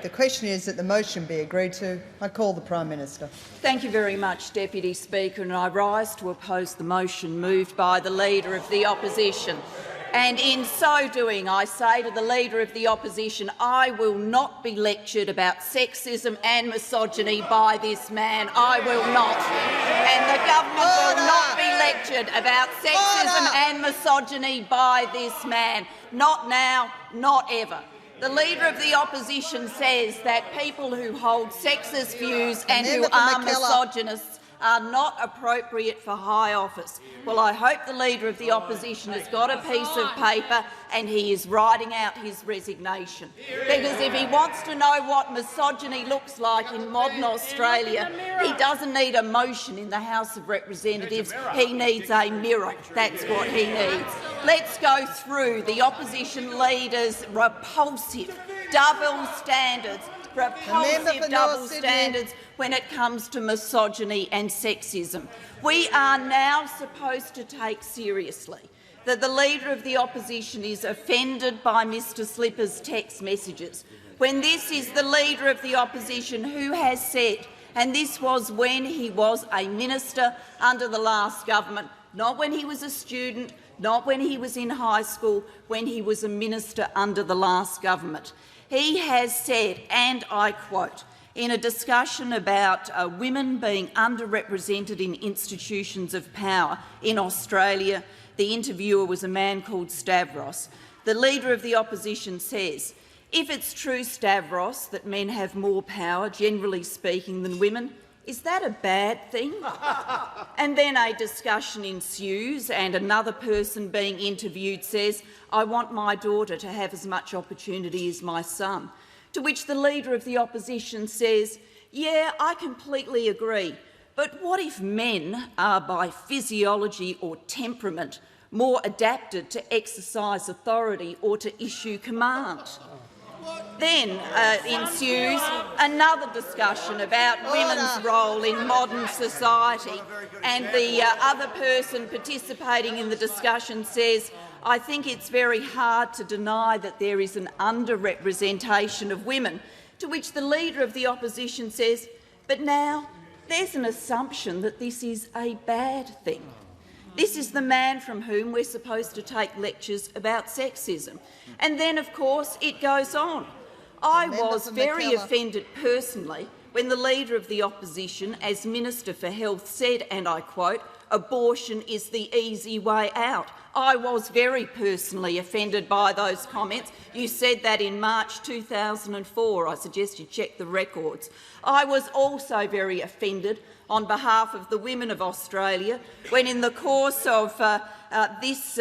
The question is that the motion be agreed to. I call the Prime Minister. Thank you very much, Deputy Speaker, and I rise to oppose the motion moved by the Leader of the Opposition. And in so doing, I say to the Leader of the Opposition, I will not be lectured about sexism and misogyny by this man. I will not. And the government will not be lectured about sexism and misogyny by this man. Not now, not ever. The Leader of the Opposition says that people who hold sexist views and who are misogynists are not appropriate for high office. Well, I hope the Leader of the Opposition has got a piece of paper and he is writing out his resignation. Because if he wants to know what misogyny looks like in modern Australia, he doesn't need a motion in the House of Representatives, he needs a mirror. That's what he needs. Let's go through the opposition leader's repulsive double standards, when it comes to misogyny and sexism. We are now supposed to take seriously that the Leader of the Opposition is offended by Mr Slipper's text messages, when this is the Leader of the Opposition who has said, and this was when he was a minister under the last government, not when he was a student, not when he was in high school, when he was a minister under the last government. He has said, and I quote, in a discussion about women being underrepresented in institutions of power in Australia, the interviewer was a man called Stavros. The Leader of the Opposition says, if it's true, Stavros, that men have more power, generally speaking, than women, is that a bad thing? And then a discussion ensues and another person being interviewed says, I want my daughter to have as much opportunity as my son. To which the Leader of the Opposition says, yeah, I completely agree, but what if men are by physiology or temperament more adapted to exercise authority or to issue command? Then ensues another discussion about women's role in modern society, and the other person participating in the discussion says, I think it's very hard to deny that there is an underrepresentation of women, to which the Leader of the Opposition says, but now there's an assumption that this is a bad thing. This is the man from whom we're supposed to take lectures about sexism. And then, of course, it goes on. I was very offended personally when the Leader of the Opposition, as Minister for Health, said, and I quote, abortion is the easy way out. I was very personally offended by those comments. You said that in March 2004. I suggest you check the records. I was also very offended on behalf of the women of Australia when, in the course of this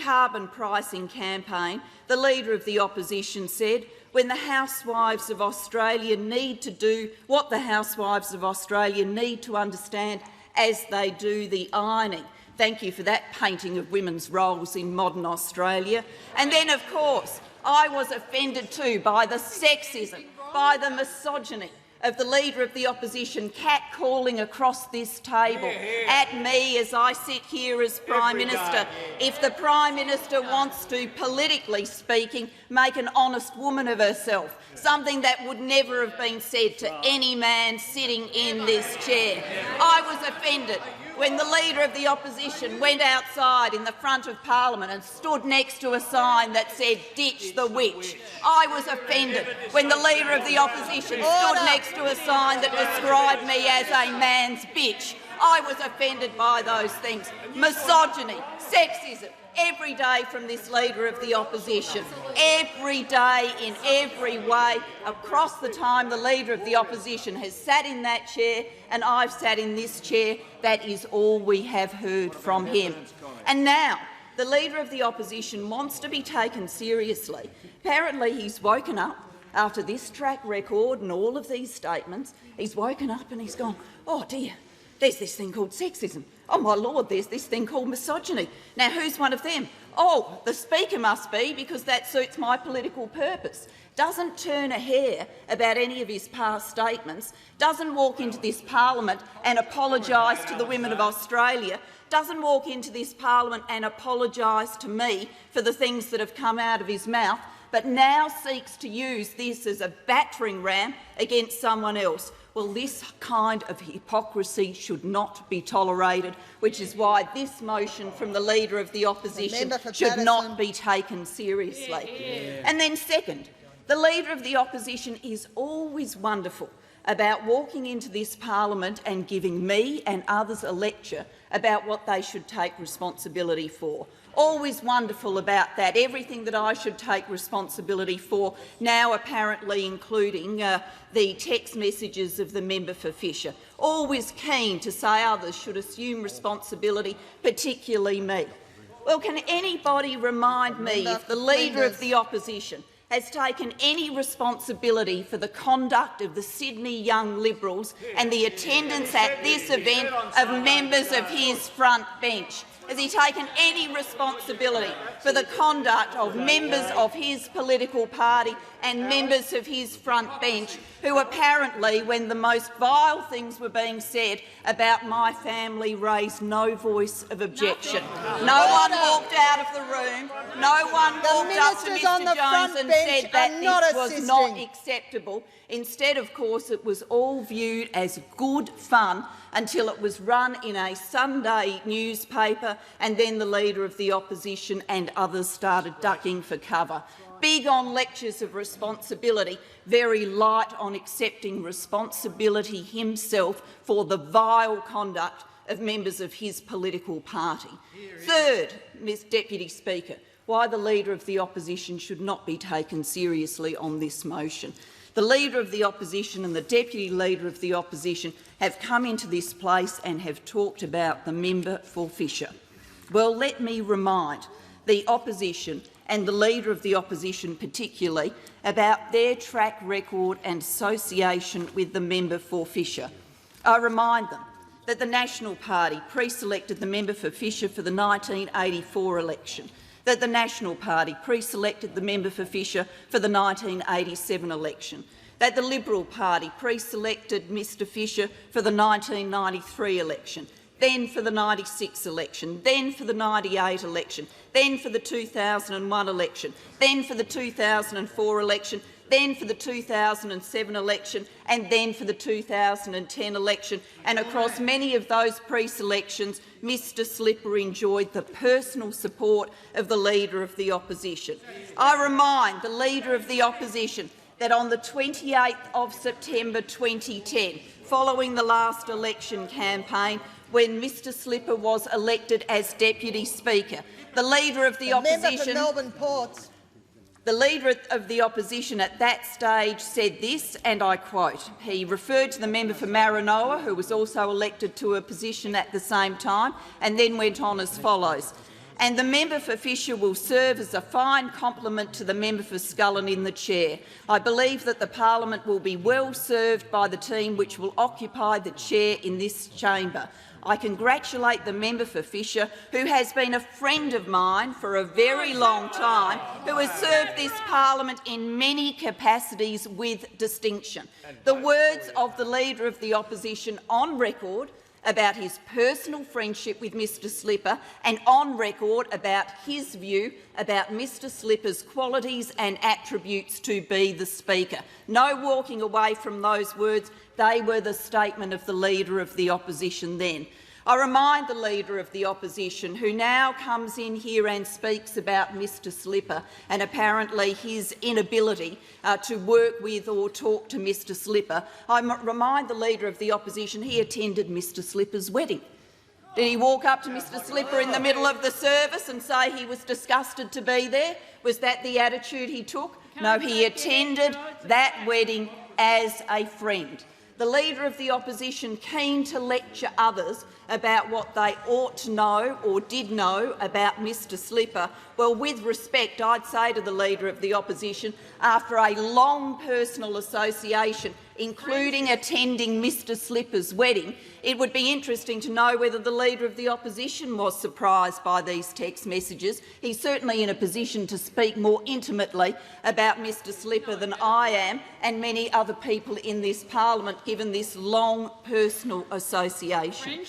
carbon pricing campaign, the Leader of the Opposition said, when the housewives of Australia need to do what the housewives of Australia need to understand as they do the ironing. Thank you for that painting of women's roles in modern Australia. And then, of course, I was offended too by the sexism, by the misogyny of the Leader of the Opposition catcalling across this table at me as I sit here as Prime Minister. If the Prime Minister wants to, politically speaking, make an honest woman of herself, something that would never have been said to any man sitting in this chair. I was offended when the Leader of the Opposition went outside in the front of Parliament and stood next to a sign that said, ditch the witch. I was offended when the Leader of the Opposition stood next to a sign that described me as a man's bitch. I was offended by those things. Misogyny, sexism, every day from this Leader of the Opposition. Every day, in every way, across the time the Leader of the Opposition has sat in that chair and I've sat in this chair, that is all we have heard from him. And now the Leader of the Opposition wants to be taken seriously. Apparently he's woken up after this track record and all of these statements. He's woken up and he's gone, oh dear, there's this thing called sexism. Oh, my Lord, there's this thing called misogyny. Now, who's one of them? Oh, the Speaker must be, because that suits my political purpose. Doesn't turn a hair about any of his past statements, doesn't walk into this parliament and apologise to the women of Australia, doesn't walk into this parliament and apologise to me for the things that have come out of his mouth, but now seeks to use this as a battering ram against someone else. Well, this kind of hypocrisy should not be tolerated, which is why this motion from the Leader of the Opposition should not be taken seriously. And then second, the Leader of the Opposition is always wonderful about walking into this parliament and giving me and others a lecture about what they should take responsibility for. Always wonderful about that. Everything that I should take responsibility for, now apparently including the text messages of the member for Fisher. Always keen to say others should assume responsibility, particularly me. Well, can anybody remind me if the Leader of the Opposition has taken any responsibility for the conduct of the Sydney Young Liberals and the attendance at this event of members of his front bench? Has he taken any responsibility for the conduct of members of his political party and members of his front bench who apparently, when the most vile things were being said about my family, raised no voice of objection? No one walked out of the room. No one walked up to Mr Jones and said that this was not acceptable. Instead, of course, it was all viewed as good fun until it was run in a Sunday newspaper, and then the Leader of the Opposition and others started ducking for cover. Big on lectures of responsibility, very light on accepting responsibility himself for the vile conduct of members of his political party. Third, Ms Deputy Speaker, why the Leader of the Opposition should not be taken seriously on this motion. The Leader of the Opposition and the Deputy Leader of the Opposition have come into this place and have talked about the member for Fisher. Well, let me remind the Opposition and the Leader of the Opposition particularly about their track record and association with the member for Fisher. I remind them that the National Party pre-selected the member for Fisher for the 1984 election, that the National Party pre-selected the member for Fisher for the 1987 election, that the Liberal Party pre-selected Mr Fisher for the 1993 election, then for the 96 election, then for the 98 election, then for the 2001 election, then for the 2004 election, then for the 2007 election, and then for the 2010 election. And across many of those pre-selections, Mr Slipper enjoyed the personal support of the Leader of the Opposition. I remind the Leader of the Opposition that on the 28th of September 2010, following the last election campaign, when Mr Slipper was elected as Deputy Speaker, the Leader of the Opposition— The Leader of the Opposition at that stage said this, and I quote, he referred to the member for Maranoa, who was also elected to a position at the same time, and then went on as follows: "And the member for Fisher will serve as a fine complement to the member for Scullin in the chair. I believe that the parliament will be well served by the team which will occupy the chair in this chamber. I congratulate the member for Fisher, who has been a friend of mine for a very long time, who has served this parliament in many capacities with distinction." The words of the Leader of the Opposition on record about his personal friendship with Mr Slipper, and on record about his view about Mr Slipper's qualities and attributes to be the Speaker. No walking away from those words. They were the statement of the Leader of the Opposition then. I remind the Leader of the Opposition, who now comes in here and speaks about Mr Slipper and apparently his inability to work with or talk to Mr Slipper, I remind the Leader of the Opposition he attended Mr Slipper's wedding. Did he walk up to Mr Slipper in the middle of the service and say he was disgusted to be there? Was that the attitude he took? No, he attended that wedding as a friend. The Leader of the Opposition keen to lecture others about what they ought to know or did know about Mr Slipper. Well, with respect, I'd say to the Leader of the Opposition, after a long personal association, including attending Mr Slipper's wedding, it would be interesting to know whether the Leader of the Opposition was surprised by these text messages. He's certainly in a position to speak more intimately about Mr Slipper than I am and many other people in this parliament, given this long personal association.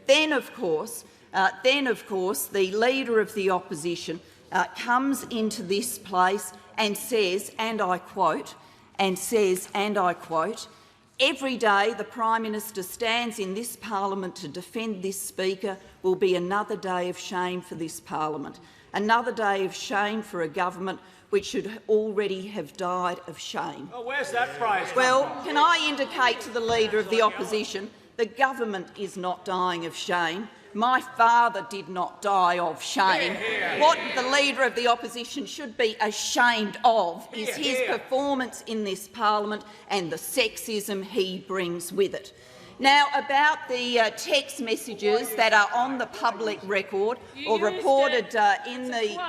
Then, of course, the Leader of the Opposition comes into this place and says, and I quote, "Every day the Prime Minister stands in this parliament to defend this Speaker will be another day of shame for this parliament, another day of shame for a government which should already have died of shame." Oh, where's that phrase? Well, can I indicate to the Leader of the Opposition the government is not dying of shame. My father did not die of shame. What the Leader of the Opposition should be ashamed of is his performance in this parliament and the sexism he brings with it. Now, about the text messages that are on the public record or reported in the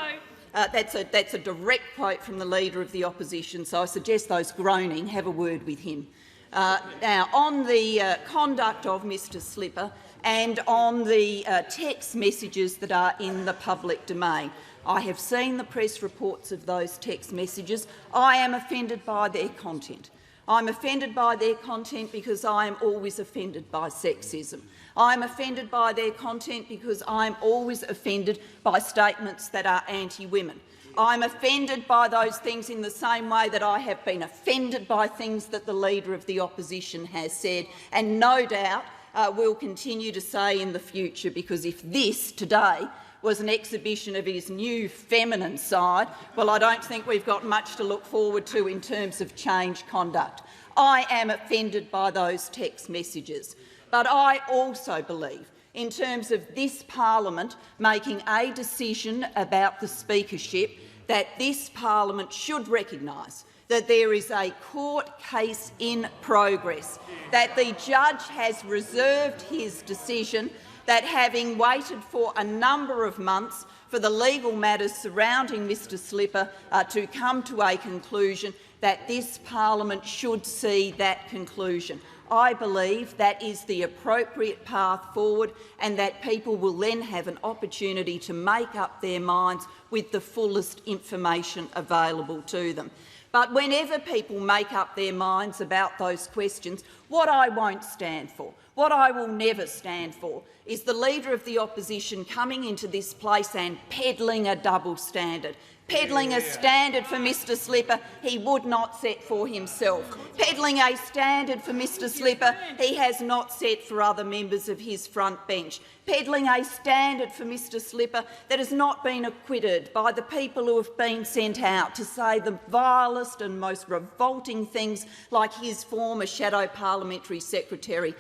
that's a direct quote from the Leader of the Opposition, so I suggest those groaning have a word with him. Now, on the conduct of Mr Slipper and on the text messages that are in the public domain, I have seen the press reports of those text messages. I am offended by their content. I'm offended by their content because I am always offended by sexism. I'm offended by their content because I'm always offended by statements that are anti-women. I'm offended by those things in the same way that I have been offended by things that the Leader of the Opposition has said, and no doubt will continue to say in the future, because if this today was an exhibition of his new feminine side, well, I don't think we've got much to look forward to in terms of change conduct. I am offended by those text messages, but I also believe, in terms of this parliament making a decision about the speakership, that this parliament should recognise that there is a court case in progress, that the judge has reserved his decision, that having waited for a number of months for the legal matters surrounding Mr Slipper to come to a conclusion, that this parliament should see that conclusion. I believe that is the appropriate path forward, and that people will then have an opportunity to make up their minds with the fullest information available to them. But whenever people make up their minds about those questions, what I won't stand for, what I will never stand for, is the Leader of the Opposition coming into this place and peddling a double standard. Peddling a standard for Mr Slipper he would not set for himself. Peddling a standard for Mr Slipper he has not set for other members of his front bench. Peddling a standard for Mr Slipper that has not been acquitted by the people who have been sent out to say the vilest and most revolting things, like his former shadow parliamentary secretary,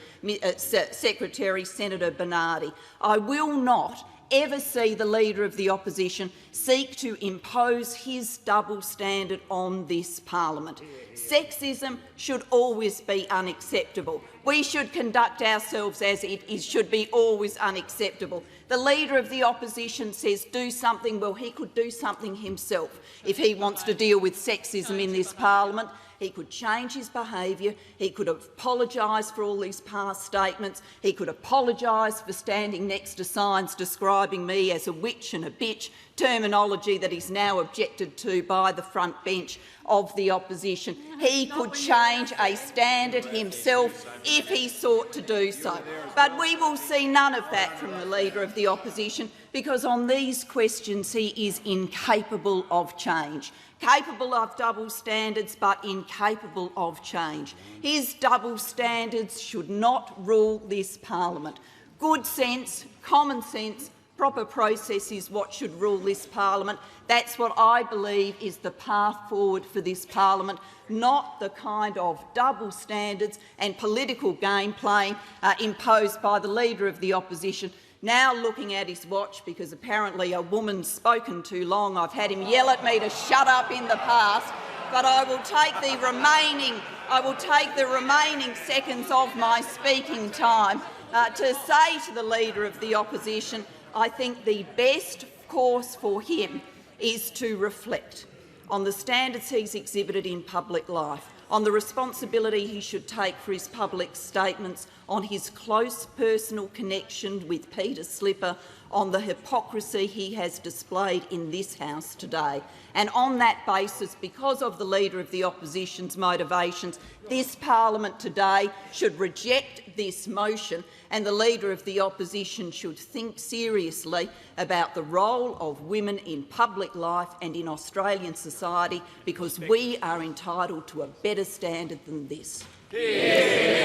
Senator Bernardi. I will not ever see the Leader of the Opposition seek to impose his double standard on this parliament. Sexism should always be unacceptable. We should conduct ourselves as it should be always unacceptable. The Leader of the Opposition says do something. Well, he could do something himself if he wants to deal with sexism in this parliament. He could change his behaviour, he could apologise for all these past statements, he could apologise for standing next to signs describing me as a witch and a bitch, terminology that is now objected to by the front bench of the opposition. He could change a standard himself if he sought to do so. But we will see none of that from the Leader of the Opposition, because on these questions he is incapable of change. Capable of double standards, but incapable of change. His double standards should not rule this parliament. Good sense, common sense, proper process is what should rule this parliament. That's what I believe is the path forward for this parliament, not the kind of double standards and political game playing imposed by the Leader of the Opposition. Now looking at his watch, because apparently a woman's spoken too long. I've had him yell at me to shut up in the past, but I will take the remaining seconds of my speaking time to say to the Leader of the Opposition, I think the best course for him is to reflect on the standards he's exhibited in public life, on the responsibility he should take for his public statements, on his close personal connection with Peter Slipper, on the hypocrisy he has displayed in this House today. And on that basis, because of the Leader of the Opposition's motivations, this parliament today should reject this motion, and the Leader of the Opposition should think seriously about the role of women in public life and in Australian society, because we are entitled to a better standard than this. Yeah.